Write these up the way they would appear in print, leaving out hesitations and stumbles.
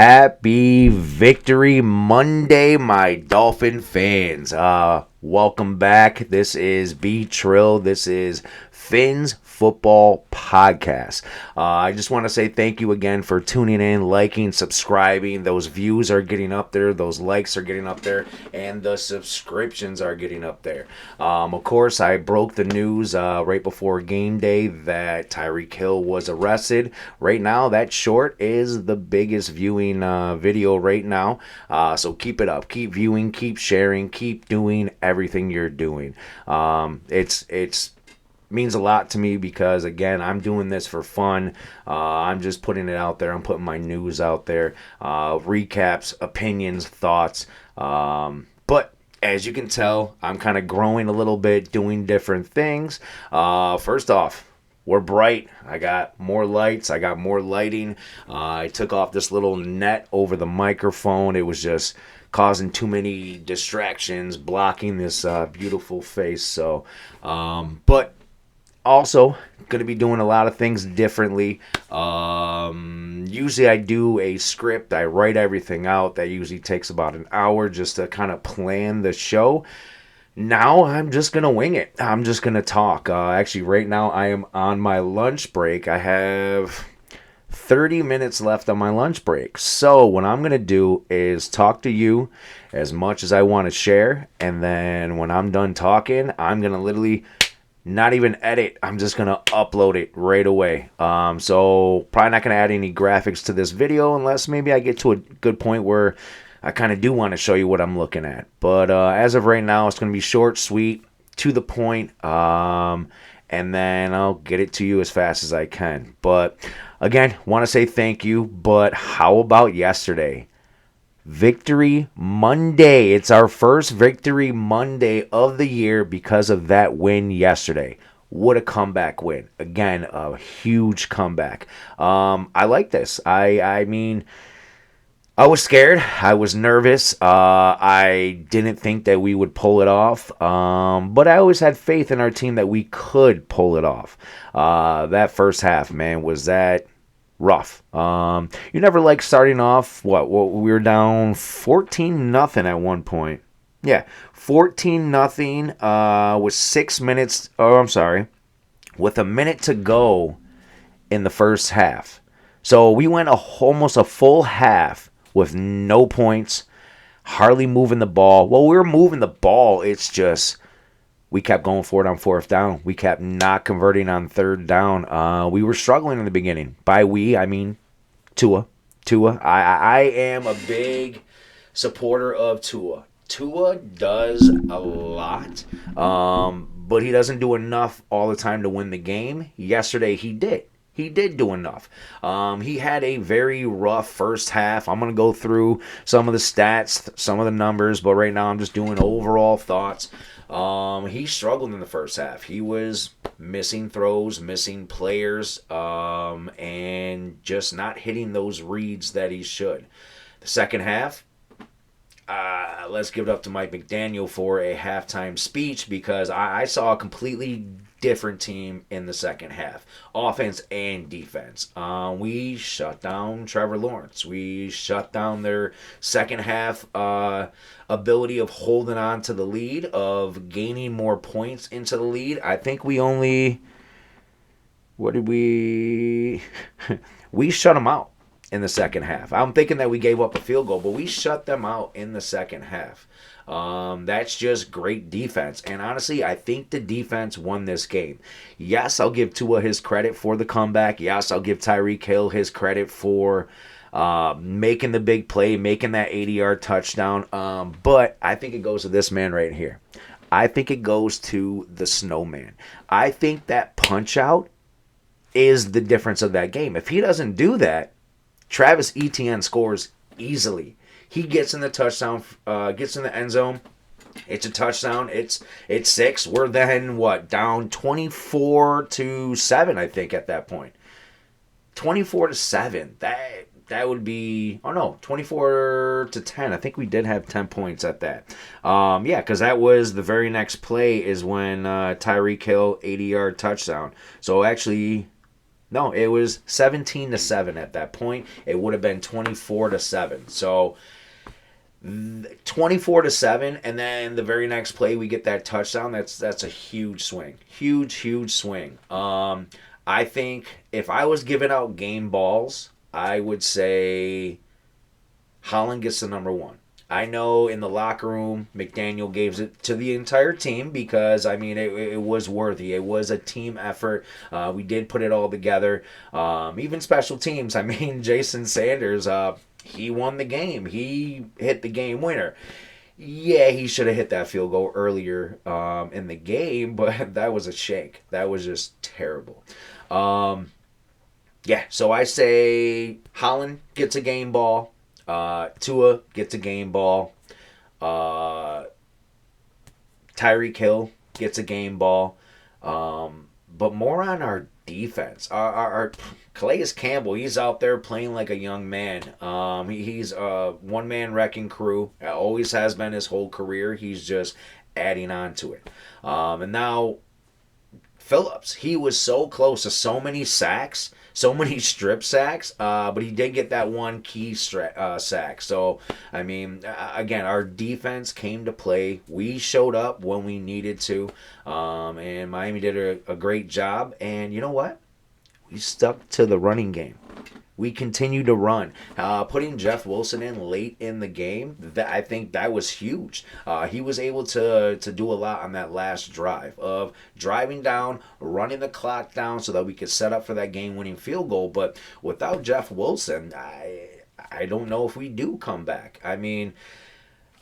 Happy Victory Monday, my Dolphin fans. Welcome back. This is B Trill. This is Phins Football Podcast. I just want to say thank you again for tuning in, liking, subscribing. Those views are getting up there, those likes are getting up there, and the subscriptions are getting up there. Of course, I broke the news right before game day that Tyreek Hill was arrested. Right now, that short is the biggest viewing video right now. So keep it up. Keep viewing, keep sharing, keep doing everything you're doing. It's means a lot to me because, again, I'm doing this for fun. I'm just putting it out there. I'm putting my news out there, recaps, opinions, thoughts. But as you can tell, I'm kind of growing a little bit, doing different things. First off, we're bright. I got more lights. I got more lighting. I took off this little net over the microphone. It was just causing too many distractions, blocking this beautiful face. So, but also, going to be doing a lot of things differently. Usually I do a script. I write everything out. That usually takes about an hour just to kind of plan the show. Now I'm just going to wing it. I'm just going to talk. Actually, right now I am on my lunch break. I have 30 minutes left on my lunch break. So what I'm going to do is talk to you as much as I want to share. And then when I'm done talking, I'm going to literally not even edit. I'm just going to upload it right away. So probably not going to add any graphics to this video unless maybe I get to a good point where I kind of do want to show you what I'm looking at. But as of right now, it's going to be short, sweet, to the point, and then I'll get it to you as fast as I can. But again, want to say thank you. But how about yesterday? Victory Monday. It's our first Victory Monday of the year because of that win yesterday. What a comeback win. Again, a huge comeback. I like this. I mean, I was scared. I was nervous. I didn't think that we would pull it off. But I always had faith in our team that we could pull it off. That first half, man, was that rough. You never like starting off. What we were down 14-0 at one point. Yeah, 14-0 with 6 minutes. Oh, I'm sorry, with a minute to go in the first half. So we went almost a full half with no points, hardly moving the ball. Well, we were moving the ball. It's just we kept going for it on fourth down. We kept not converting on third down. We were struggling in the beginning. By we, I mean Tua. I am a big supporter of Tua. Tua does a lot, but he doesn't do enough all the time to win the game. Yesterday, he did. He did do enough. He had a very rough first half. I'm going to go through some of the stats, some of the numbers, but right now I'm just doing overall thoughts. He struggled in the first half. He was missing throws, missing players, and just not hitting those reads that he should. The second half, let's give it up to Mike McDaniel for a halftime speech because I saw a completely different team in the second half, offense and defense. We shut down Trevor Lawrence. We shut down their second half ability of holding on to the lead, of gaining more points into the lead. I think we only, we shut them out in the second half. I'm thinking that we gave up a field goal, but we shut them out in the second half. That's just great defense. And honestly, I think the defense won this game. Yes, I'll give Tua his credit for the comeback. Yes, I'll give Tyreek Hill his credit for making the big play, making that 80-yard touchdown. But I think it goes to this man right here. I think it goes to the snowman. I think that punch-out is the difference of that game. If he doesn't do that, Travis Etienne scores easily. He gets in the touchdown, gets in the end zone. It's a touchdown. It's 6. We're then down 24-7, I think, at that point. 24-7. That would be 24-10. I think we did have 10 points at that. Because that was the very next play is when Tyreek Hill 80-yard touchdown. So actually, No, it was 17-7 at that point. It would have been 24-7. So 24-7, and then the very next play we get that touchdown. That's a huge swing, huge swing. I think if I was giving out game balls, I would say Holland gets the number one. I know in the locker room, McDaniel gave it to the entire team because, I mean, it was worthy. It was a team effort. We did put it all together. Even special teams. I mean, Jason Sanders, he won the game. He hit the game winner. Yeah, he should have hit that field goal earlier in the game, but that was a shank. That was just terrible. Yeah, so I say Holland gets a game ball. Tua gets a game ball. Uh, Tyreek Hill gets a game ball. But more on our defense. Our Calais Campbell, he's out there playing like a young man. He's a one-man wrecking crew. Always has been his whole career. He's just adding on to it. And now Phillips, he was so close to so many sacks, so many strip sacks, but he did get that one key sack. So, I mean, again, our defense came to play. We showed up when we needed to, and Miami did a great job. And you know what? We stuck to the running game. We continued to run. Putting Jeff Wilson in late in the game, I think that was huge. He was able to do a lot on that last drive of driving down, running the clock down so that we could set up for that game-winning field goal. But without Jeff Wilson, I don't know if we do come back. I mean,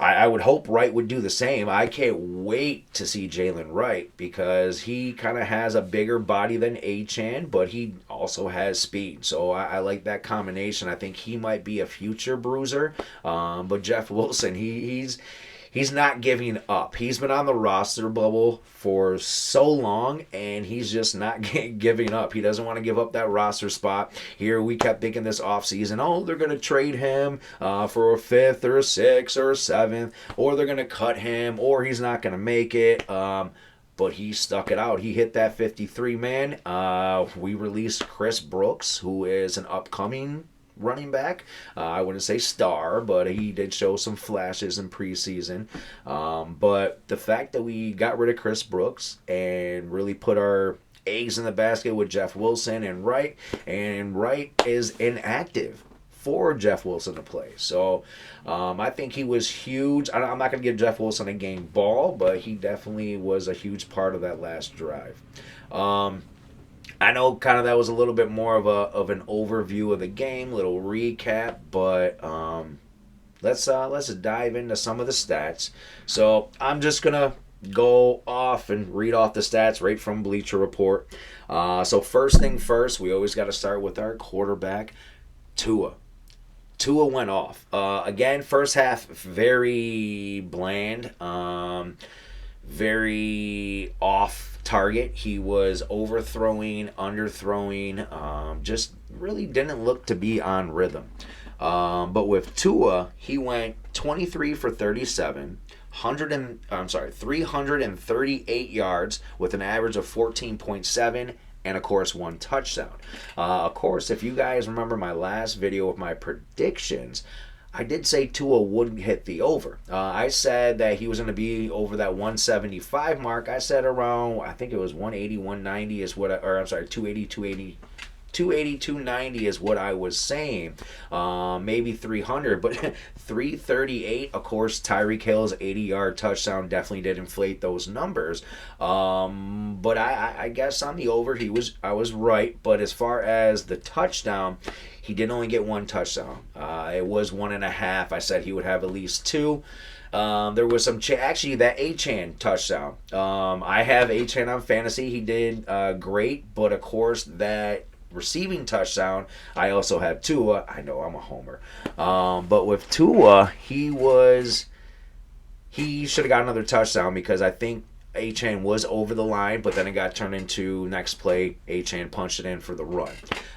I would hope Wright would do the same. I can't wait to see Jalen Wright because he kind of has a bigger body than Achane, but he also has speed. So I like that combination. I think he might be a future bruiser. But Jeff Wilson, he's not giving up. He's been on the roster bubble for so long, and he's just not giving up. He doesn't want to give up that roster spot. Here we kept thinking this offseason, oh, they're going to trade him for a 5th or a 6th or a 7th, or they're going to cut him, or he's not going to make it. But he stuck it out. He hit that 53 man. We released Chris Brooks, who is an upcoming running back. I wouldn't say star, but he did show some flashes in preseason. But the fact that we got rid of Chris Brooks and really put our eggs in the basket with Jeff Wilson and Wright is inactive for Jeff Wilson to play. So I think he was huge. I'm not going to give Jeff Wilson a game ball, but he definitely was a huge part of that last drive. I know kind of that was a little bit more of an overview of the game, little recap, but let's dive into some of the stats. So I'm just gonna go off and read off the stats right from Bleacher Report. So first thing first, we always got to start with our quarterback, Tua. Tua went off. Again, first half very bland, very off target. He was overthrowing, underthrowing, just really didn't look to be on rhythm. But with Tua, he went 23 for 37, 338 yards with an average of 14.7 and of course one touchdown. Of course, if you guys remember my last video of my predictions, I did say Tua wouldn't hit the over. I said that he was going to be over that 175 mark. I said around, I think it was 180, 190 is what, 280, 290 is what I was saying. Maybe 300, but 338, of course, Tyreek Hill's 80-yard touchdown definitely did inflate those numbers. But I guess on the over, I was right. But as far as the touchdown, he did only get one touchdown. It was 1.5. I said he would have at least 2. There was some actually that Achane touchdown. I have Achane on fantasy. He did great, but of course that receiving touchdown, I also have Tua. I know I'm a homer, but with Tua, he should have got another touchdown because I think Achane was over the line, but then it got turned into next play. Achane punched it in for the run.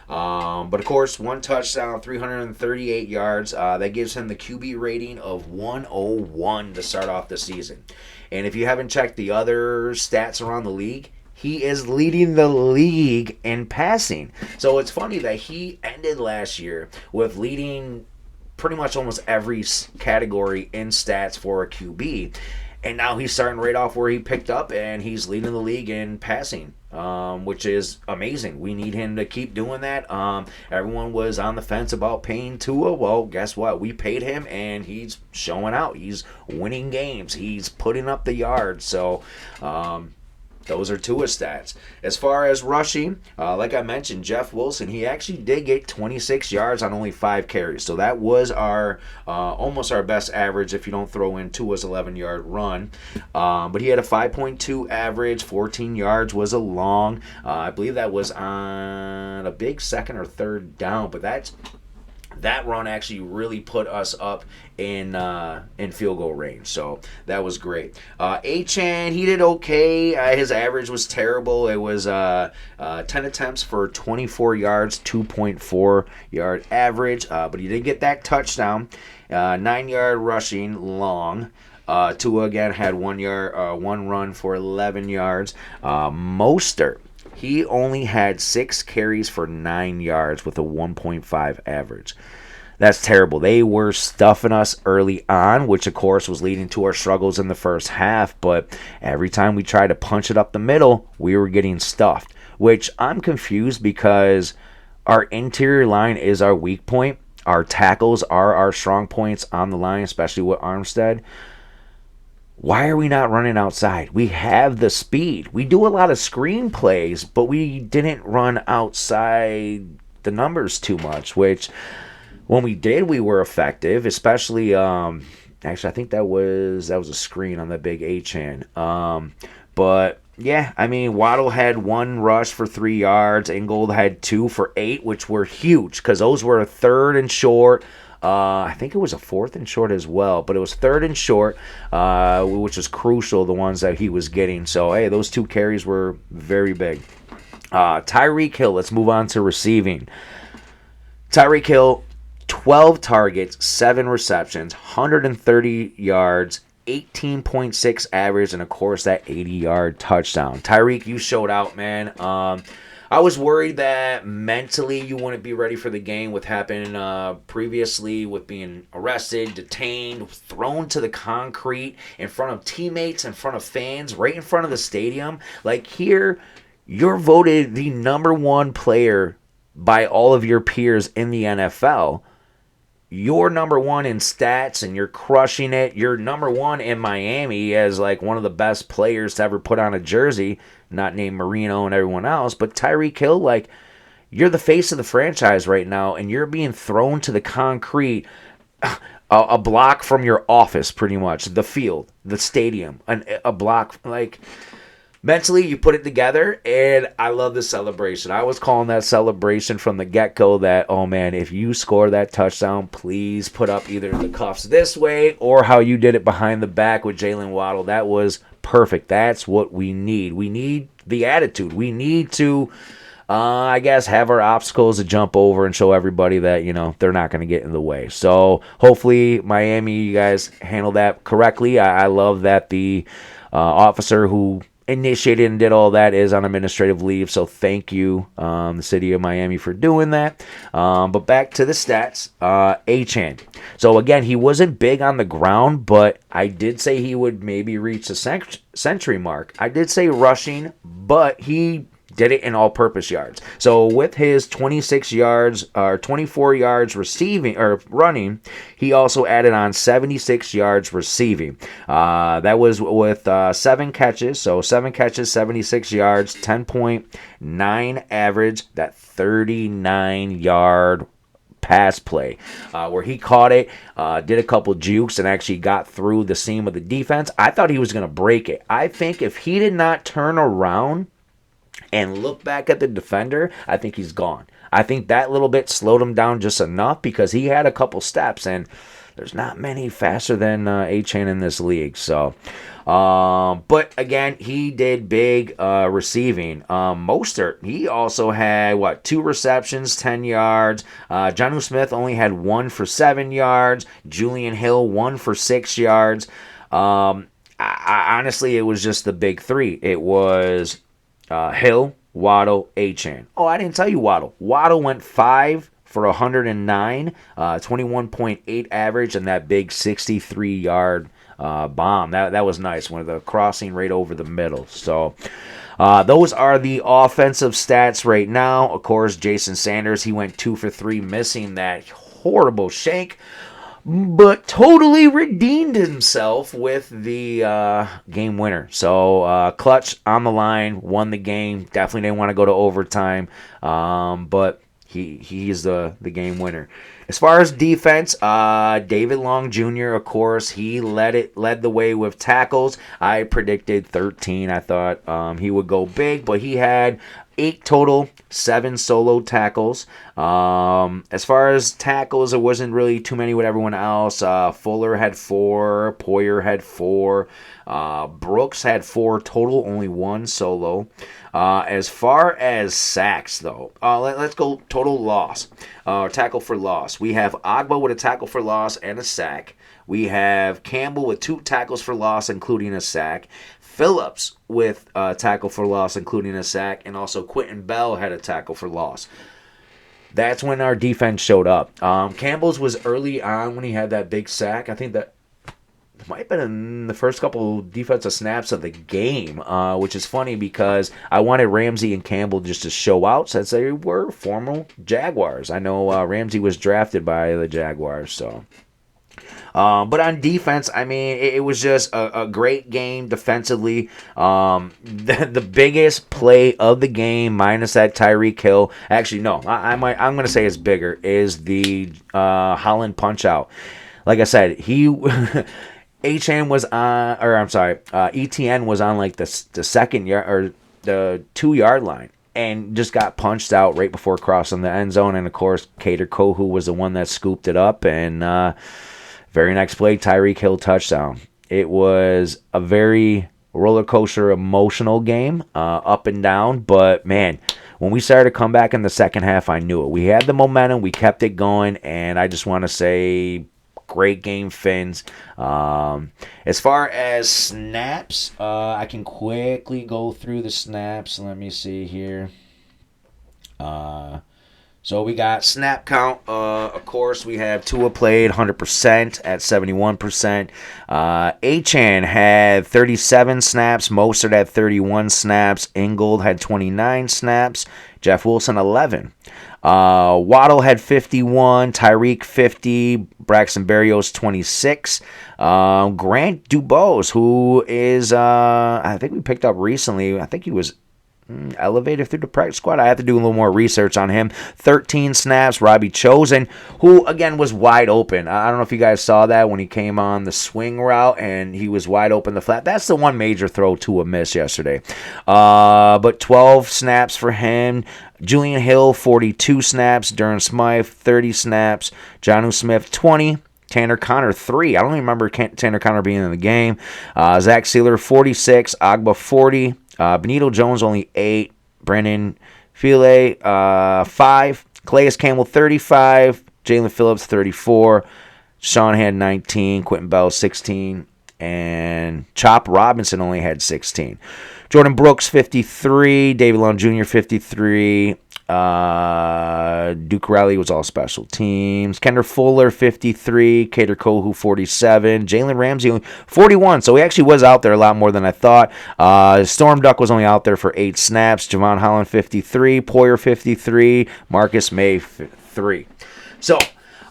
But of course, one touchdown, 338 yards. That gives him the QB rating of 101 to start off the season. And if you haven't checked the other stats around the league, He is leading the league in passing. So it's funny that he ended last year with leading pretty much almost every category in stats for a QB. And now he's starting right off where he picked up, and he's leading the league in passing, which is amazing. We need him to keep doing that. Everyone was on the fence about paying Tua. Well, guess what? We paid him, and he's showing out. He's winning games. He's putting up the yards. So, those are Tua's stats. As far as rushing, like I mentioned, Jeff Wilson, he actually did get 26 yards on only 5 carries. So that was our almost our best average if you don't throw in Tua's 11-yard run. But he had a 5.2 average, 14 yards was a long. I believe that was on a big second or third down. But that run actually really put us up in field goal range, so that was great. Achane, he did okay. His average was terrible. It was 10 attempts for 24 yards, 2.4 yard average, but he did get that touchdown. 9-yard rushing long. Tua again had 1 run for 11 yards. Mostert, he only had 6 carries for 9 yards with a 1.5 average. That's terrible. They were stuffing us early on, which of course was leading to our struggles in the first half, but every time we tried to punch it up the middle, we were getting stuffed, which I'm confused because our interior line is our weak point. Our tackles are our strong points on the line, especially with Armstead. Why are we not running outside? We have the speed. We do a lot of screen plays, but we didn't run outside the numbers too much, which when we did, we were effective, especially actually I think that was a screen on the big Achane. But yeah, I mean, Waddle had 1 rush for 3 yards. Ingold had 2 for 8, which were huge because those were a 3rd and short. I think it was a 4th and short as well, but it was 3rd and short, which was crucial, the ones that he was getting. So, hey, those 2 carries were very big. Tyreek Hill, let's move on to receiving. Tyreek Hill, 12 targets, 7 receptions, 130 yards, 18.6 average, and of course that 80-yard touchdown. Tyreek, you showed out, man. I was worried that mentally you wouldn't be ready for the game with happening previously with being arrested, detained, thrown to the concrete in front of teammates, in front of fans, right in front of the stadium. Like here, you're voted the number 1 player by all of your peers in the NFL. You're number 1 in stats and you're crushing it. You're number 1 in Miami as like one of the best players to ever put on a jersey, not named Marino and everyone else, but Tyreek Hill, like, you're the face of the franchise right now and you're being thrown to the concrete a block from your office, pretty much, the field, the stadium, a block, like, mentally, you put it together, and I love the celebration. I was calling that celebration from the get-go that, oh, man, if you score that touchdown, please put up either the cuffs this way or how you did it behind the back with Jalen Waddle. That was perfect. That's what we need. We need the attitude. We need to, I guess, have our obstacles to jump over and show everybody that, you know, they're not going to get in the way. So, hopefully, Miami, you guys handle that correctly. I love that the officer who initiated and did all that is on administrative leave, so thank you, the city of Miami, for doing that. But back to the stats, Achane. So again, he wasn't big on the ground, but I did say he would maybe reach the century mark. I did say rushing, but he did it in all-purpose yards. So with his 26 yards or 24 yards receiving or running, he also added on 76 yards receiving. That was with 7 catches. So 7 catches, 76 yards, 10.9 average. That 39-yard pass play where he caught it, did a couple jukes, and actually got through the seam of the defense. I thought he was going to break it. I think if he did not turn around and look back at the defender, I think he's gone. I think that little bit slowed him down just enough because he had a couple steps, and there's not many faster than Achane in this league. So, but again, he did big receiving. Mostert, he also had, 2 receptions, 10 yards. Jonnu Smith only had 1 for 7 yards. Julian Hill, 1 for 6 yards. I honestly, it was just the big 3. It was Hill, Waddle, Achane. Oh, I didn't tell you Waddle. Waddle went 5 for 109, 21.8 average, and that big 63-yard bomb. That was nice. One of the crossing right over the middle. So those are the offensive stats right now. Of course, Jason Sanders, he went 2 for 3, missing that horrible shank, but totally redeemed himself with the game winner. So clutch on the line, won the game. Definitely didn't want to go to overtime, but he's the game winner. As far as defense, David Long Jr., of course, he led the way with tackles. I predicted 13. I thought he would go big, but he had 8 total, 7 solo tackles. As far as tackles, it wasn't really too many with everyone else. Fuller had 4, Poyer had 4, Brooks had 4 total, only 1 solo. As far as sacks, though, let's go total loss, tackle for loss. We have Agba with a tackle for loss and a sack. We have Campbell with 2 tackles for loss, including a sack. Phillips with a tackle for loss, including a sack. And also Quentin Bell had a tackle for loss. That's when our defense showed up. Campbell's was early on when he had that big sack. I think that might have been in the first couple defensive snaps of the game, which is funny because I wanted Ramsey and Campbell just to show out since they were former Jaguars. I know Ramsey was drafted by the Jaguars, so. But on defense, I mean, it was just a great game defensively. The biggest play of the game, minus that Tyreek Hill. Actually, no, I'm going to say it's bigger, is the Holland punch-out. Like I said, Achane was on, or I'm sorry, ETN was on like the second yard or the 2-yard line and just got punched out right before crossing the end zone. And of course, Kader Kohu was the one that scooped it up. And very next play, Tyreek Hill touchdown. It was a very roller coaster emotional game, up and down. But man, when we started to come back in the second half, I knew it. We had the momentum, we kept it going, and I just want to say, great game, Phins. As far as snaps, I can quickly go through the snaps. Let me see here. So we got snap count. Of course, we have Tua played 100% at 71%. Achane had 37 snaps. Mostert had 31 snaps. Ingold had 29 snaps. Jeff Wilson 11. Waddle had 51, Tyreek 50, Braxton Berrios 26, Grant Dubose, who is, I think we picked up recently, I think he was elevated through the practice squad. I have to do a little more research on him. 13 snaps. Robbie Chosen, who again was wide open. I don't know if you guys saw that when he came on the swing route and he was wide open the flat. That's the one major throw to a miss yesterday. But 12 snaps for him. Julian Hill, 42 snaps. Durham Smythe, 30 snaps. Jonnu Smith, 20. Tanner Connor, 3. I don't even remember Tanner Connor being in the game. Zach Sealer, 46. Agba, 40. Benito Jones, only 8. Brennan File, 5. Calais Campbell, 35. Jalen Phillips, 34. Sean had 19. Quentin Bell, 16. And Chop Robinson only had 16. Jordan Brooks, 53. David Long Jr., 53. Duke Riley was all special teams. Kendra Fuller, 53. Kader Kohu, 47. Jalen Ramsey, 41. So he actually was out there a lot more than I thought. Storm Duck was only out there for 8 snaps. Javon Holland, 53. Poyer, 53. Marcus May, 3. So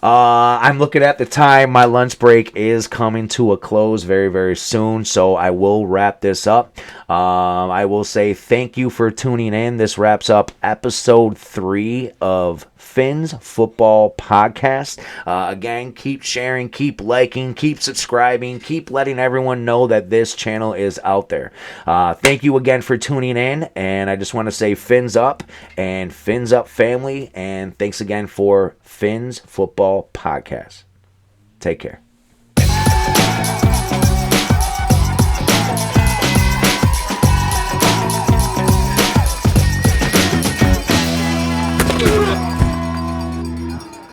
I'm looking at the time. My lunch break is coming to a close very, very soon, so I will wrap this up. I will say thank you for tuning in. This wraps up episode 3 of Phins Football Podcast. Again, keep sharing, keep liking, keep subscribing, keep letting everyone know that this channel is out there. Thank you again for tuning in, and I just want to say Phins up and Phins up family, and thanks again for Phins Football Podcast. Take care.